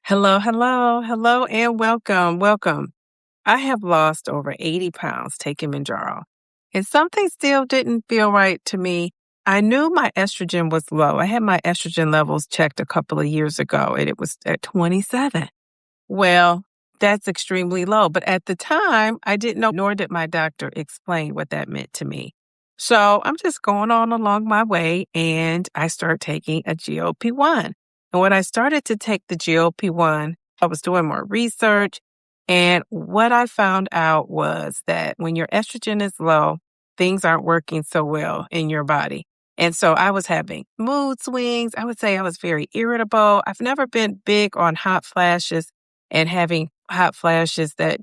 Hello, hello, hello, and welcome, welcome. I have lost over 80 pounds taking Mounjaro, and something still didn't feel right to me. I knew my estrogen was low. I had my estrogen levels checked a couple of years ago, and it was at 27. Well, that's extremely low, but at the time, I didn't know, nor did my doctor explain what that meant to me. So I'm just going on along my way, and I start taking a GLP-1. And when I started to take the GLP-1, I was doing more research. And what I found out was that when your estrogen is low, things aren't working so well in your body. And so I was having mood swings. I would say I was very irritable. I've never been big on hot flashes and having hot flashes that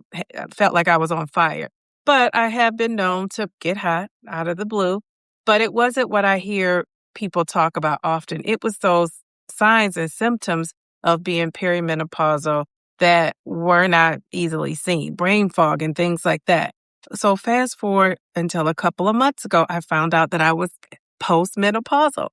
felt like I was on fire. But I have been known to get hot out of the blue. But it wasn't what I hear people talk about often. It was those signs and symptoms of being perimenopausal that were not easily seen, brain fog and things like that. So fast forward until a couple of months ago, I found out that I was post-menopausal.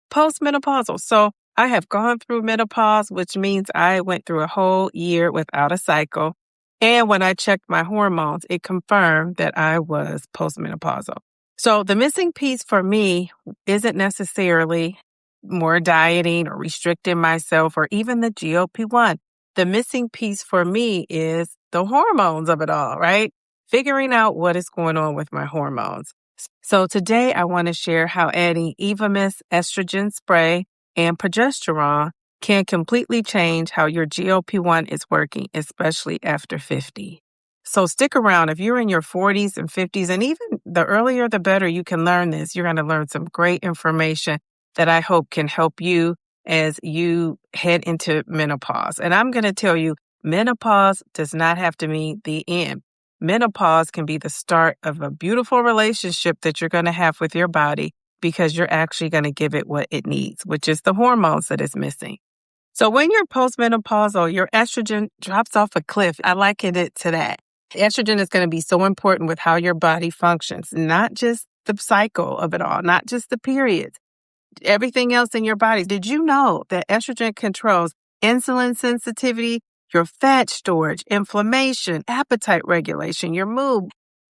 Post-menopausal. So I have gone through menopause, which means I went through a whole year without a cycle. And when I checked my hormones, it confirmed that I was postmenopausal. So the missing piece for me isn't necessarily more dieting or restricting myself or even the GLP-1. The missing piece for me is the hormones of it all, right? Figuring out what is going on with my hormones. So today I want to share how adding Evamist estrogen spray and progesterone can completely change how your GLP-1 is working, especially after 50. So stick around. If you're in your 40s and 50s, and even the earlier the better you can learn this, you're going to learn some great information that I hope can help you as you head into menopause. And I'm going to tell you, menopause does not have to mean the end. Menopause can be the start of a beautiful relationship that you're going to have with your body because you're actually going to give it what it needs, which is the hormones that it's missing. So when you're postmenopausal, your estrogen drops off a cliff. I liken it to that. Estrogen is going to be so important with how your body functions, not just the cycle of it all, not just the periods, everything else in your body. Did you know that estrogen controls insulin sensitivity, your fat storage, inflammation, appetite regulation, your mood,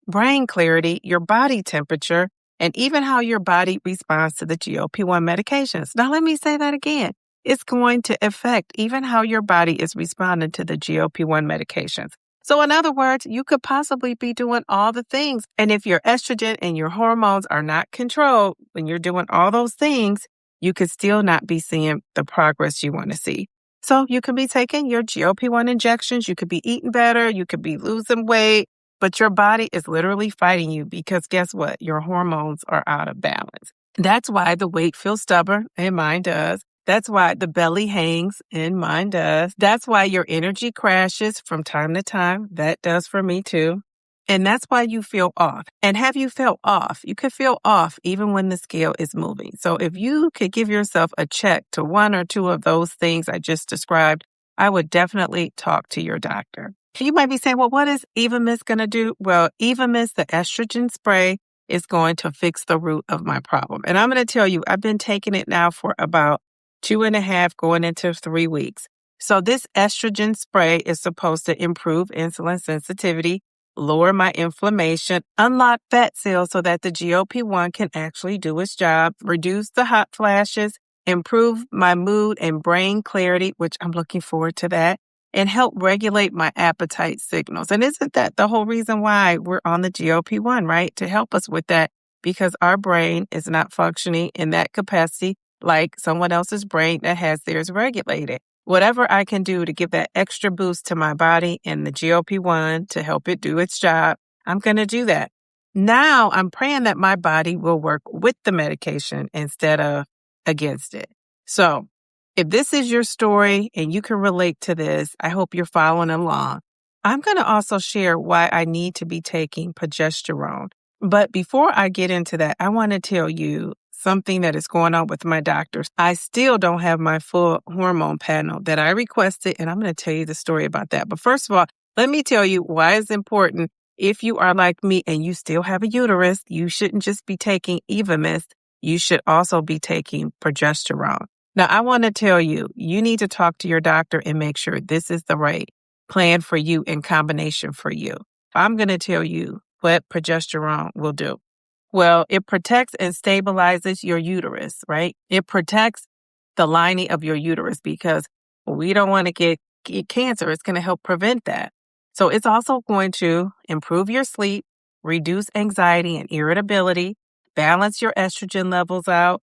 brain clarity, your body temperature, and even how your body responds to the GLP-1 medications? Now, let me say that again. It's going to affect even how your body is responding to the GLP-1 medications. So in other words, you could possibly be doing all the things. And if your estrogen and your hormones are not controlled when you're doing all those things, you could still not be seeing the progress you want to see. So you could be taking your GLP-1 injections, you could be eating better, you could be losing weight, but your body is literally fighting you because guess what? Your hormones are out of balance. That's why the weight feels stubborn, and mine does. That's why the belly hangs, and mine does. That's why your energy crashes from time to time. That does for me too. And that's why you feel off. And have you felt off? You could feel off even when the scale is moving. So if you could give yourself a check to one or two of those things I just described, I would definitely talk to your doctor. You might be saying, well, what is Evamist going to do? Well, Evamist, the estrogen spray, is going to fix the root of my problem. And I'm going to tell you, I've been taking it now for about 2.5 going into 3 weeks. So this estrogen spray is supposed to improve insulin sensitivity, lower my inflammation, unlock fat cells so that the GLP-1 can actually do its job, reduce the hot flashes, improve my mood and brain clarity, which I'm looking forward to that, and help regulate my appetite signals. And isn't that the whole reason why we're on the GLP-1, right? To help us with that, because our brain is not functioning in that capacity like someone else's brain that has theirs regulated. Whatever I can do to give that extra boost to my body and the GLP-1 to help it do its job, I'm going to do that. Now I'm praying that my body will work with the medication instead of against it. So if this is your story and you can relate to this, I hope you're following along. I'm going to also share why I need to be taking progesterone. But before I get into that, I want to tell you something that is going on with my doctors. I still don't have my full hormone panel that I requested, and I'm going to tell you the story about that. But first of all, let me tell you why it's important. If you are like me and you still have a uterus, you shouldn't just be taking Evamist. You should also be taking progesterone. Now, I want to tell you, you need to talk to your doctor and make sure this is the right plan for you in combination for you. I'm going to tell you what progesterone will do. Well, it protects and stabilizes your uterus, right? It protects the lining of your uterus because we don't want to get cancer. It's going to help prevent that. So it's also going to improve your sleep, reduce anxiety and irritability, balance your estrogen levels out,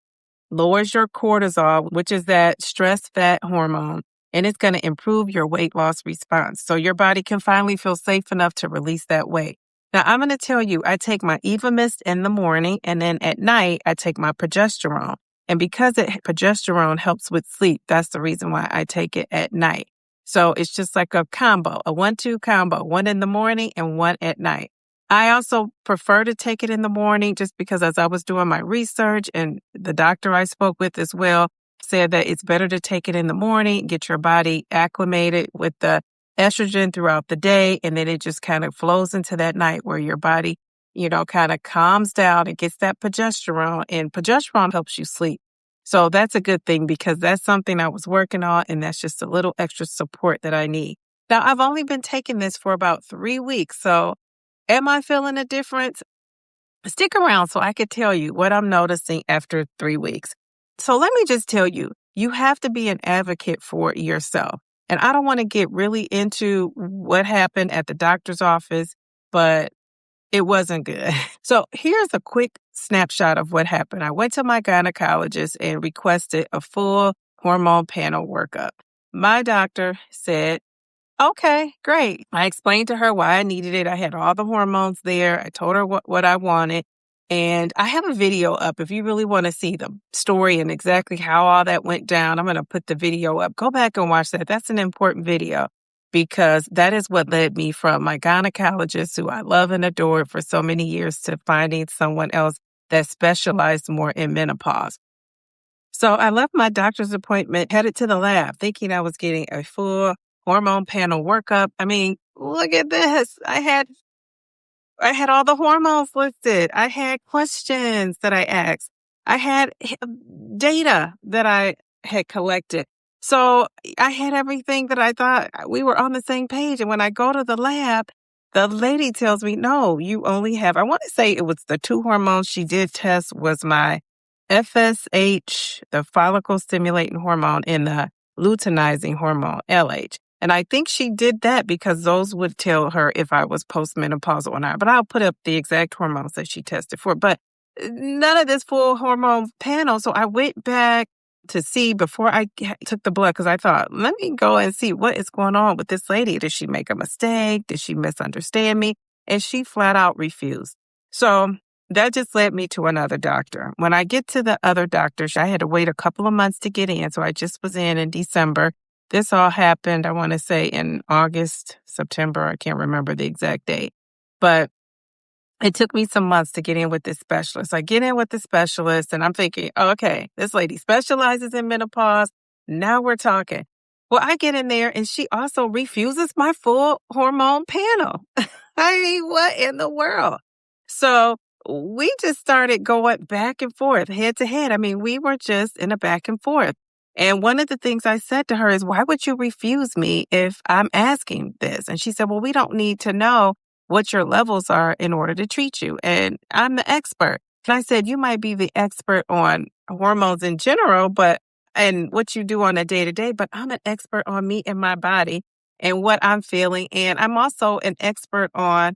lowers your cortisol, which is that stress fat hormone, and it's going to improve your weight loss response. So your body can finally feel safe enough to release that weight. Now, I'm going to tell you, I take my Evamist in the morning, and then at night, I take my progesterone. And because progesterone helps with sleep, that's the reason why I take it at night. So it's just like a combo, a 1-2 combo, one in the morning and one at night. I also prefer to take it in the morning just because as I was doing my research and the doctor I spoke with as well said that it's better to take it in the morning, get your body acclimated with the estrogen throughout the day, and then it just kind of flows into that night where your body, kind of calms down and gets that progesterone, and progesterone helps you sleep. So that's a good thing because that's something I was working on, and that's just a little extra support that I need. Now, I've only been taking this for about 3 weeks, so am I feeling a difference? Stick around so I could tell you what I'm noticing after 3 weeks. So let me just tell you, you have to be an advocate for yourself. And I don't want to get really into what happened at the doctor's office, but it wasn't good. So here's a quick snapshot of what happened. I went to my gynecologist and requested a full hormone panel workup. My doctor said, okay, great. I explained to her why I needed it. I had all the hormones there. I told her what I wanted. And I have a video up. If you really want to see the story and exactly how all that went down, I'm going to put the video up. Go back and watch that. That's an important video because that is what led me from my gynecologist, who I love and adore for so many years, to finding someone else that specialized more in menopause. So I left my doctor's appointment, headed to the lab, thinking I was getting a full hormone panel workup. I mean, look at this. I had all the hormones listed. I had questions that I asked. I had data that I had collected. So I had everything that I thought we were on the same page. And when I go to the lab, the lady tells me, no, you only have, I want to say it was the 2 hormones she did test was my FSH, the follicle stimulating hormone, and the luteinizing hormone, LH. And I think she did that because those would tell her if I was post-menopausal or not. But I'll put up the exact hormones that she tested for. But none of this full hormone panel. So I went back to see before I took the blood because I thought, let me go and see what is going on with this lady. Did she make a mistake? Did she misunderstand me? And she flat out refused. So that just led me to another doctor. When I get to the other doctor, I had to wait a couple of months to get in. So I just was in December. This all happened, I want to say, in August, September. I can't remember the exact date. But it took me some months to get in with this specialist. I get in with the specialist, and I'm thinking, okay, this lady specializes in menopause. Now we're talking. Well, I get in there, and she also refuses my full hormone panel. I mean, what in the world? So we just started going back and forth, head to head. I mean, we were just in a back and forth. And one of the things I said to her is, why would you refuse me if I'm asking this? And she said, well, we don't need to know what your levels are in order to treat you. And I'm the expert. And I said, you might be the expert on hormones in general, and what you do on a day-to-day, but I'm an expert on me and my body and what I'm feeling. And I'm also an expert on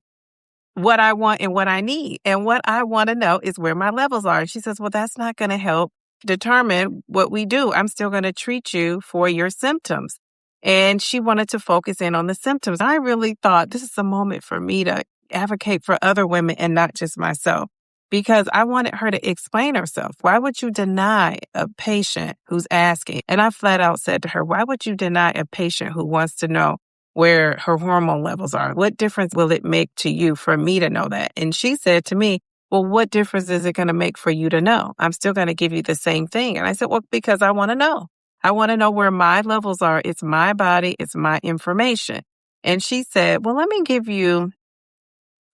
what I want and what I need. And what I want to know is where my levels are. And she says, well, that's not going to help determine what we do. I'm still going to treat you for your symptoms. And she wanted to focus in on the symptoms. I really thought this is a moment for me to advocate for other women and not just myself, because I wanted her to explain herself. Why would you deny a patient who's asking? And I flat out said to her, why would you deny a patient who wants to know where her hormone levels are? What difference will it make to you for me to know that? And she said to me, well, what difference is it going to make for you to know? I'm still going to give you the same thing. And I said, well, because I want to know. I want to know where my levels are. It's my body. It's my information. And she said, well, let me give you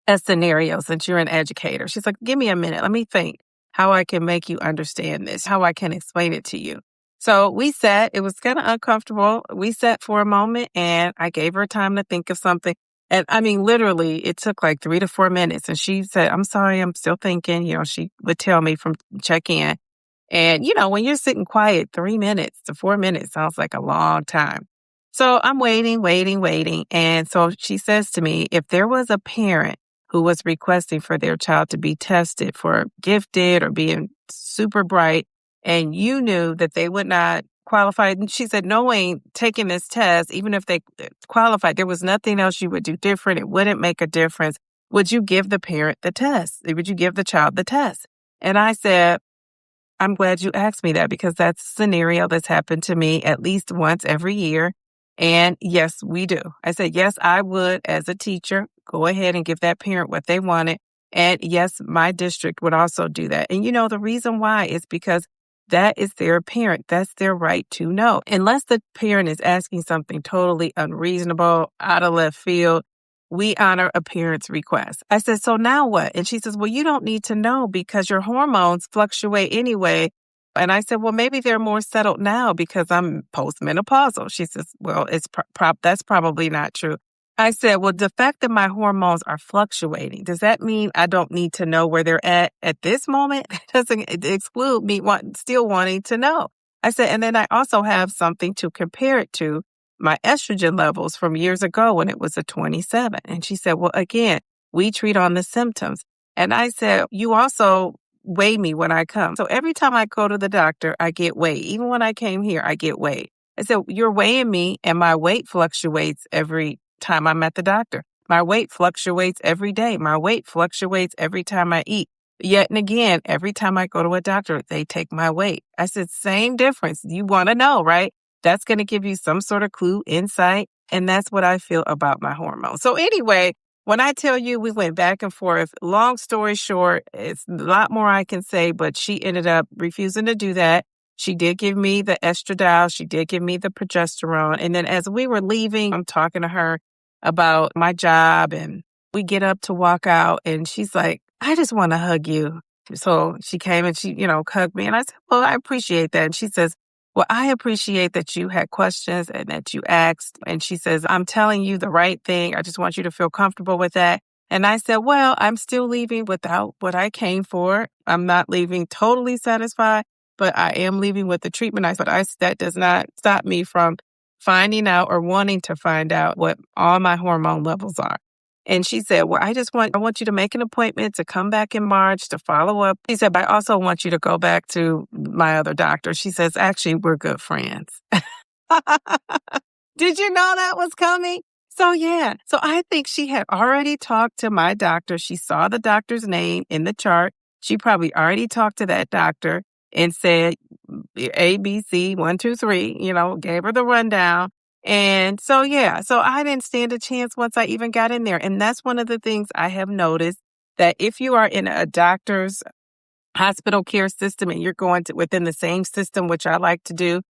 a scenario since you're an educator. She's like, give me a minute. Let me think how I can make you understand this, how I can explain it to you. So we sat, it was kind of uncomfortable. We sat for a moment and I gave her time to think of something. And I mean, literally, it took like 3 to 4 minutes. And she said, I'm sorry, I'm still thinking. She would tell me from check in. And, when you're sitting quiet, 3 minutes to 4 minutes sounds like a long time. So I'm waiting, waiting, waiting. And so she says to me, if there was a parent who was requesting for their child to be tested for gifted or being super bright, and you knew that they would not qualify, and she said, knowing taking this test, even if they qualified, there was nothing else you would do different. It wouldn't make a difference. Would you give the parent the test? Would you give the child the test? And I said, I'm glad you asked me that because that's a scenario that's happened to me at least once every year. And yes, we do. I said, yes, I would, as a teacher, go ahead and give that parent what they wanted. And yes, my district would also do that. And the reason why is because that is their parent. That's their right to know. Unless the parent is asking something totally unreasonable, out of left field, we honor a parent's request. I said, so now what? And she says, well, you don't need to know because your hormones fluctuate anyway. And I said, well, maybe they're more settled now because I'm post-menopausal. She says, well, that's probably not true. I said, well, the fact that my hormones are fluctuating, does that mean I don't need to know where they're at this moment? That doesn't exclude me still wanting to know. I said, and then I also have something to compare it to, my estrogen levels from years ago when it was a 27. And she said, well, again, we treat on the symptoms. And I said, you also weigh me when I come. So every time I go to the doctor, I get weighed. Even when I came here, I get weighed. I said, you're weighing me and my weight fluctuates every time I'm at the doctor. My weight fluctuates every day. My weight fluctuates every time I eat. Yet and again, every time I go to a doctor, they take my weight. I said, same difference. You want to know, right? That's going to give you some sort of clue, insight. And that's what I feel about my hormones. So anyway, when I tell you we went back and forth, long story short, it's a lot more I can say, but she ended up refusing to do that. She did give me the estradiol. She did give me the progesterone. And then as we were leaving, I'm talking to her about my job and we get up to walk out and she's like, I just want to hug you. So she came and she, hugged me. And I said, well, I appreciate that. And she says, well, I appreciate that you had questions and that you asked. And she says, I'm telling you the right thing. I just want you to feel comfortable with that. And I said, well, I'm still leaving without what I came for. I'm not leaving totally satisfied, but I am leaving with the treatment. That does not stop me from finding out or wanting to find out what all my hormone levels are. And she said, well, I want you to make an appointment to come back in March to follow up. She said, but I also want you to go back to my other doctor. She says, actually, we're good friends. Did you know that was coming? So yeah. So I think she had already talked to my doctor. She saw the doctor's name in the chart. She probably already talked to that doctor and said, A, B, C, 1, 2, 3, gave her the rundown. And so, yeah, so I didn't stand a chance once I even got in there. And that's one of the things I have noticed, that if you are in a doctor's hospital care system and you're going to within the same system, which I like to do,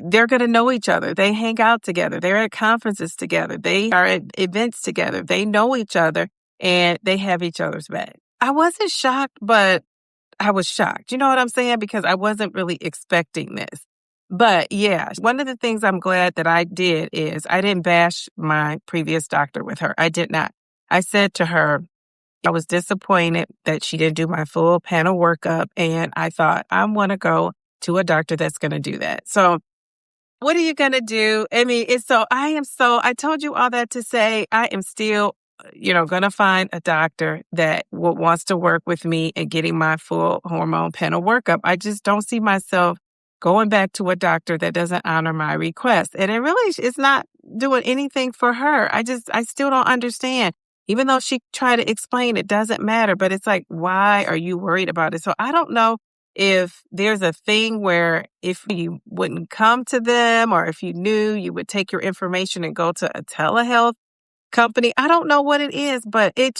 they're going to know each other. They hang out together. They're at conferences together. They are at events together. They know each other and they have each other's back. I wasn't shocked, but I was shocked. You know what I'm saying? Because I wasn't really expecting this. But yeah, one of the things I'm glad that I did is I didn't bash my previous doctor with her. I did not. I said to her, I was disappointed that she didn't do my full panel workup. And I thought, I want to go to a doctor that's going to do that. So what are you going to do? I mean, I told you all that to say, I am still, going to find a doctor that wants to work with me and getting my full hormone panel workup. I just don't see myself going back to a doctor that doesn't honor my request. And it really is not doing anything for her. I still don't understand. Even though she tried to explain, it doesn't matter. But it's like, why are you worried about it? So I don't know if there's a thing where if you wouldn't come to them or if you knew, you would take your information and go to a telehealth company. I don't know what it is, but it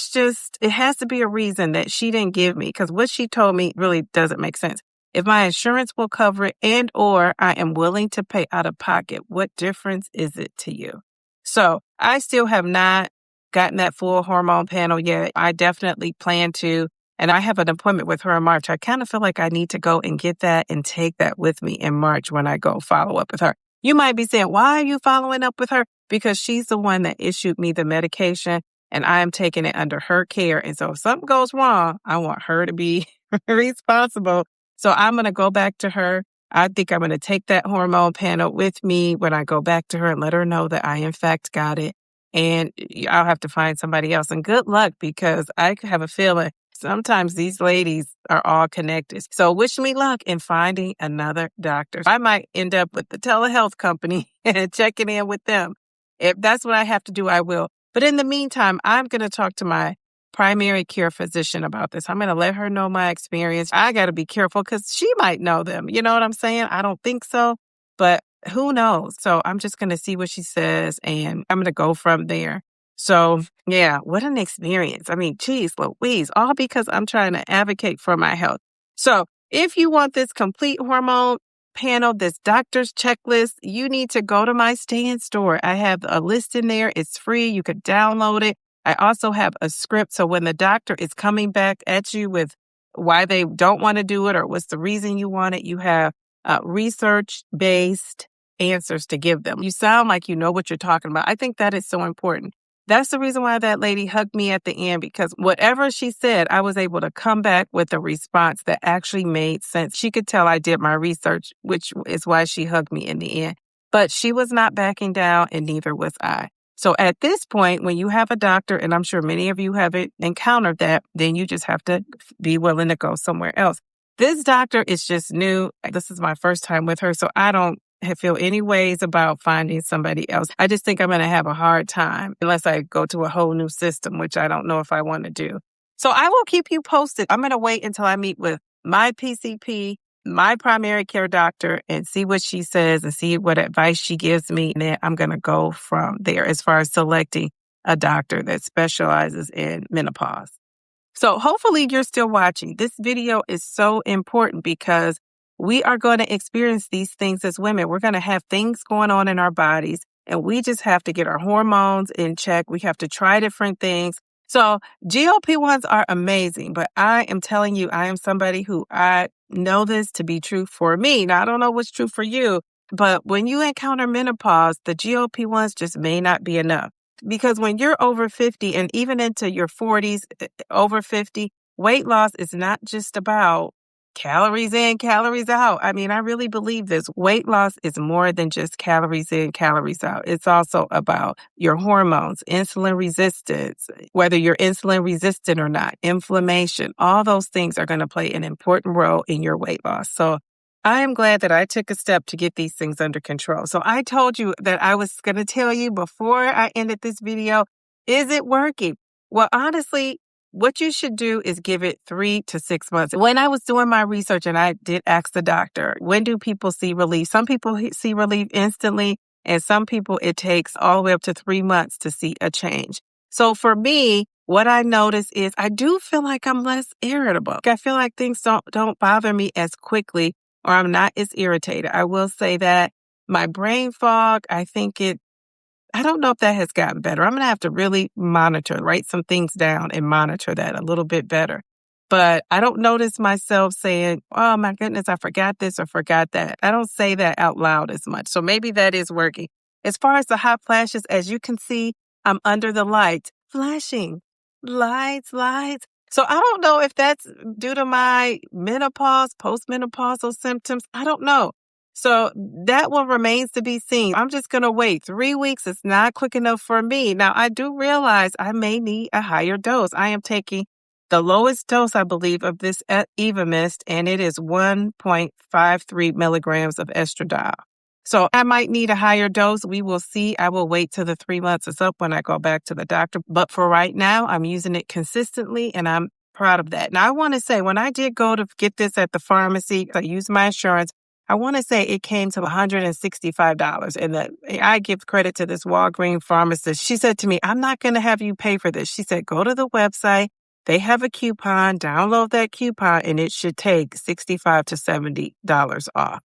has to be a reason that she didn't give me, because what she told me really doesn't make sense. If my insurance will cover it and or I am willing to pay out of pocket, what difference is it to you? So I still have not gotten that full hormone panel yet. I definitely plan to And I have an appointment with her in March. I kind of feel like I need to go and get that and take that with me in March when I go follow up with her. You might be saying, why are you following up with her? Because she's the one that issued me the medication and I am taking it under her care. And so if something goes wrong, I want her to be responsible. So I'm going to go back to her. I think I'm going to take that hormone panel with me when I go back to her and let her know that I, in fact, got it. And I'll have to find somebody else. And good luck, because I have a feeling sometimes these ladies are all connected. So wish me luck in finding another doctor. I might end up with the telehealth company and checking in with them. If that's what I have to do, I will. But in the meantime, I'm going to talk to my primary care physician about this. I'm going to let her know my experience. I got to be careful because she might know them. You know what I'm saying? I don't think so, but who knows? So I'm just going to see what she says and I'm going to go from there. So yeah, what an experience. I mean, geez, Louise, all because I'm trying to advocate for my health. So if you want this complete hormone panel, this doctor's checklist, you need to go to my Stay In store. I have a list in there. It's free. You could download it. I also have a script. So when the doctor is coming back at you with why they don't want to do it or what's the reason you want it, you have research-based answers to give them. You sound like you know what you're talking about. I think that is so important. That's the reason why that lady hugged me at the end, because whatever she said, I was able to come back with a response that actually made sense. She could tell I did my research, which is why she hugged me in the end. But she was not backing down, and neither was I. So at this point, when you have a doctor, and I'm sure many of you haven't encountered that, then you just have to be willing to go somewhere else. This doctor is just new. This is my first time with her, so I don't feel any ways about finding somebody else. I just think I'm going to have a hard time unless I go to a whole new system, which I don't know if I want to do. So I will keep you posted. I'm going to wait until I meet with my PCP, my primary care doctor, and see what she says and see what advice she gives me. And then I'm going to go from there as far as selecting a doctor that specializes in menopause. So hopefully you're still watching. This video is so important because we are going to experience these things as women. We're going to have things going on in our bodies, and we just have to get our hormones in check. We have to try different things. So GLP-1s are amazing, but I am telling you, I am somebody who I know this to be true for me. Now, I don't know what's true for you, but when you encounter menopause, the GLP-1s just may not be enough. Because when you're over 50 and even into your 40s, over 50, weight loss is not just about calories in, calories out. I mean, I really believe this. Weight loss is more than just calories in, calories out. It's also about your hormones, insulin resistance, whether you're insulin resistant or not, inflammation. All those things are going to play an important role in your weight loss. So I am glad that I took a step to get these things under control. So I told you that I was going to tell you before I ended this video, is it working? Well, honestly, what you should do is give it 3 to 6 months. When I was doing my research and I did ask the doctor, when do people see relief? Some people see relief instantly, and some people it takes all the way up to 3 months to see a change. So for me, what I notice is I do feel like I'm less irritable. I feel like things don't bother me as quickly, or I'm not as irritated. I will say that my brain fog, I don't know if that has gotten better. I'm going to have to really write some things down and monitor that a little bit better. But I don't notice myself saying, oh my goodness, I forgot this or forgot that. I don't say that out loud as much. So maybe that is working. As far as the hot flashes, as you can see, I'm under the lights, flashing, lights. So I don't know if that's due to my menopause, post-menopausal symptoms. I don't know. So that one remains to be seen. I'm just going to wait. 3 weeks is not quick enough for me. Now, I do realize I may need a higher dose. I am taking the lowest dose, I believe, of this Evamist, and it is 1.53 milligrams of estradiol. So I might need a higher dose. We will see. I will wait till the 3 months is up when I go back to the doctor. But for right now, I'm using it consistently, and I'm proud of that. Now, I want to say, when I did go to get this at the pharmacy, I used my insurance. I want to say it came to $165. And I give credit to this Walgreens pharmacist. She said to me, I'm not going to have you pay for this. She said, go to the website. They have a coupon. Download that coupon, and it should take $65 to $70 off.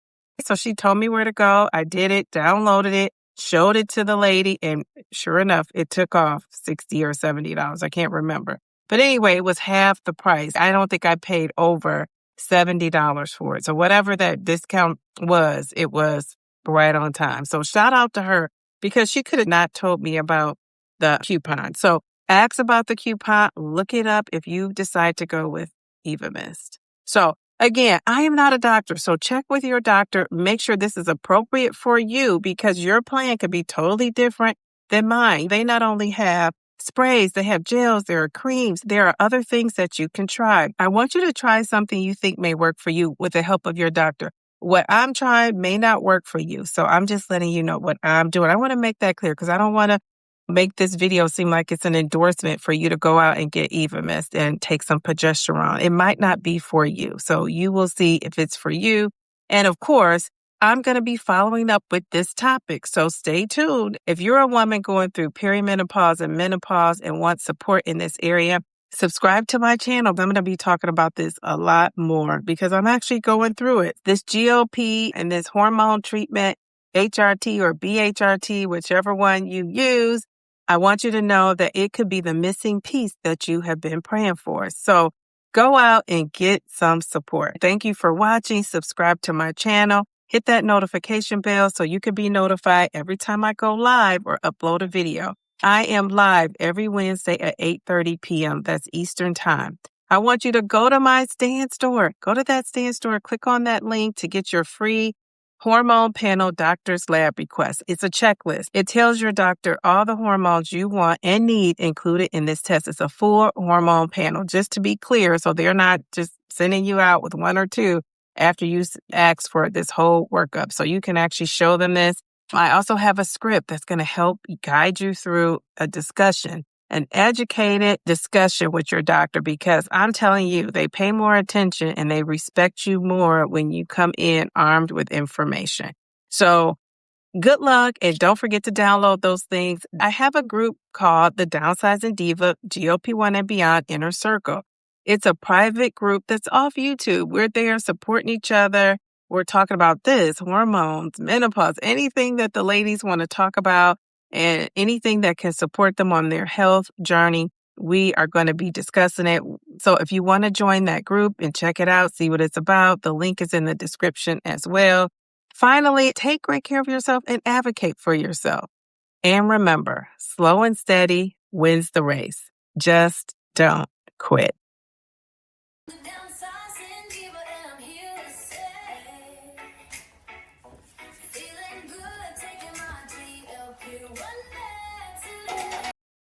So she told me where to go. I did it, downloaded it, showed it to the lady, and sure enough, it took off $60 or $70. I can't remember. But anyway, it was half the price. I don't think I paid over $70 for it. So whatever that discount was, it was right on time. So shout out to her because she could have not told me about the coupon. So ask about the coupon, look it up if you decide to go with Evamist. So again, I am not a doctor, so check with your doctor. Make sure this is appropriate for you because your plan could be totally different than mine. They not only have sprays, they have gels, there are creams, there are other things that you can try. I want you to try something you think may work for you with the help of your doctor. What I'm trying may not work for you, so I'm just letting you know what I'm doing. I want to make that clear because I don't want to make this video seem like it's an endorsement for you to go out and get Evamist and take some progesterone. It might not be for you. So you will see if it's for you. And of course, I'm going to be following up with this topic. So stay tuned. If you're a woman going through perimenopause and menopause and want support in this area, subscribe to my channel. I'm going to be talking about this a lot more because I'm actually going through it. This GLP and this hormone treatment, HRT or BHRT, whichever one you use, I want you to know that it could be the missing piece that you have been praying for. So go out and get some support. Thank you for watching. Subscribe to my channel. Hit that notification bell so you can be notified every time I go live or upload a video. I am live every Wednesday at 8:30 p.m. That's Eastern Time. I want you to go to my stand store. Go to that stand store. Click on that link to get your free Hormone Panel Doctor's Lab Request. It's a checklist. It tells your doctor all the hormones you want and need included in this test. It's a full hormone panel, just to be clear, so they're not just sending you out with one or two after you ask for this whole workup. So you can actually show them this. I also have a script that's going to help guide you through a discussion, an educated discussion with your doctor, because I'm telling you, they pay more attention and they respect you more when you come in armed with information. So good luck, and don't forget to download those things. I have a group called the Downsizing Diva, GLP-1 and Beyond Inner Circle. It's a private group that's off YouTube. We're there supporting each other. We're talking about this, hormones, menopause, anything that the ladies want to talk about and anything that can support them on their health journey. We are going to be discussing it. So if you want to join that group and check it out, see what it's about, the link is in the description as well. Finally, take great care of yourself and advocate for yourself. And remember, slow and steady wins the race. Just don't quit.